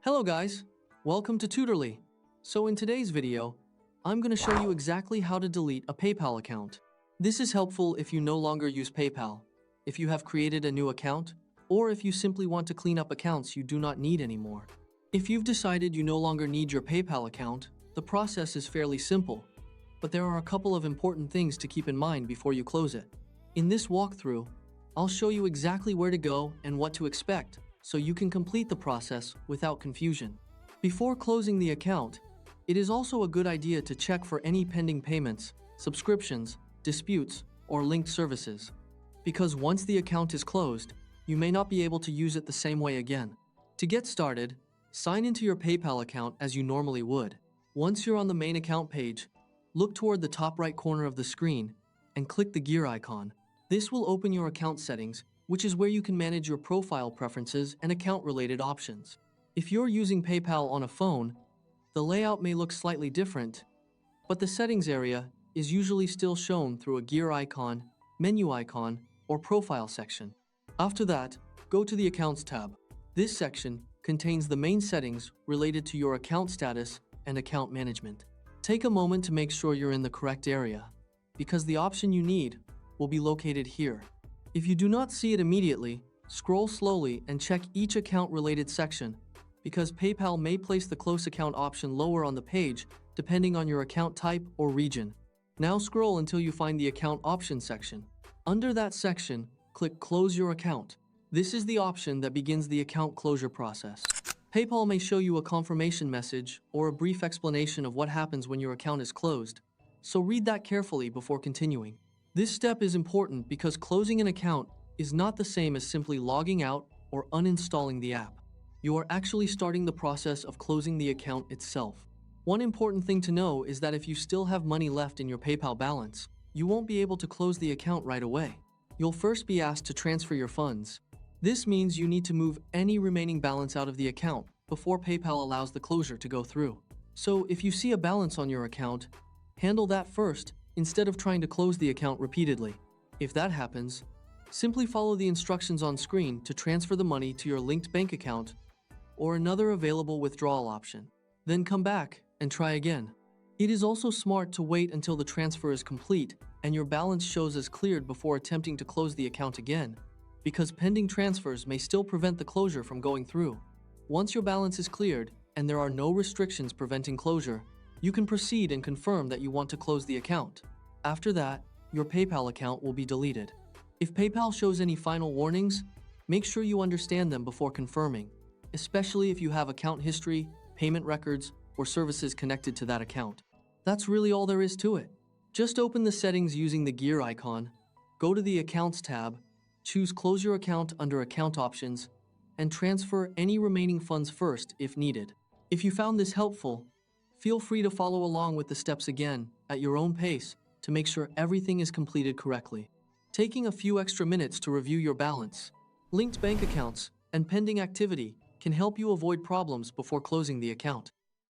Hello guys, welcome to Tutorly. So in today's video, I'm going to show you exactly how to delete a PayPal account. This is helpful if you no longer use PayPal, if you have created a new account, or if you simply want to clean up accounts you do not need anymore. If you've decided you no longer need your PayPal account, the process is fairly simple, but there are a couple of important things to keep in mind before you close it. In this walkthrough, I'll show you exactly where to go and what to expect, so you can complete the process without confusion. Before closing the account, it is also a good idea to check for any pending payments, subscriptions, disputes, or linked services. Because once the account is closed, you may not be able to use it the same way again. To get started, sign into your PayPal account as you normally would. Once you're on the main account page, look toward the top right corner of the screen and click the gear icon. This will open your account settings, which is where you can manage your profile preferences and account-related options. If you're using PayPal on a phone, the layout may look slightly different, but the settings area is usually still shown through a gear icon, menu icon, or profile section. After that, go to the Accounts tab. This section contains the main settings related to your account status and account management. Take a moment to make sure you're in the correct area, because the option you need will be located here. If you do not see it immediately, scroll slowly and check each account-related section, because PayPal may place the Close Account option lower on the page depending on your account type or region. Now scroll until you find the Account Options section. Under that section, click Close Your Account. This is the option that begins the account closure process. PayPal may show you a confirmation message or a brief explanation of what happens when your account is closed, so read that carefully before continuing. This step is important because closing an account is not the same as simply logging out or uninstalling the app. You are actually starting the process of closing the account itself. One important thing to know is that if you still have money left in your PayPal balance, you won't be able to close the account right away. You'll first be asked to transfer your funds. This means you need to move any remaining balance out of the account before PayPal allows the closure to go through. So if you see a balance on your account, handle that first instead of trying to close the account repeatedly. If that happens, simply follow the instructions on screen to transfer the money to your linked bank account or another available withdrawal option. Then come back and try again. It is also smart to wait until the transfer is complete and your balance shows as cleared before attempting to close the account again, because pending transfers may still prevent the closure from going through. Once your balance is cleared and there are no restrictions preventing closure, you can proceed and confirm that you want to close the account. After that, your PayPal account will be deleted. If PayPal shows any final warnings, make sure you understand them before confirming, especially if you have account history, payment records, or services connected to that account. That's really all there is to it. Just open the settings using the gear icon, go to the Accounts tab, choose Close Your Account under Account Options, and transfer any remaining funds first if needed. If you found this helpful, feel free to follow along with the steps again at your own pace to make sure everything is completed correctly. Taking a few extra minutes to review your balance, linked bank accounts, and pending activity can help you avoid problems before closing the account.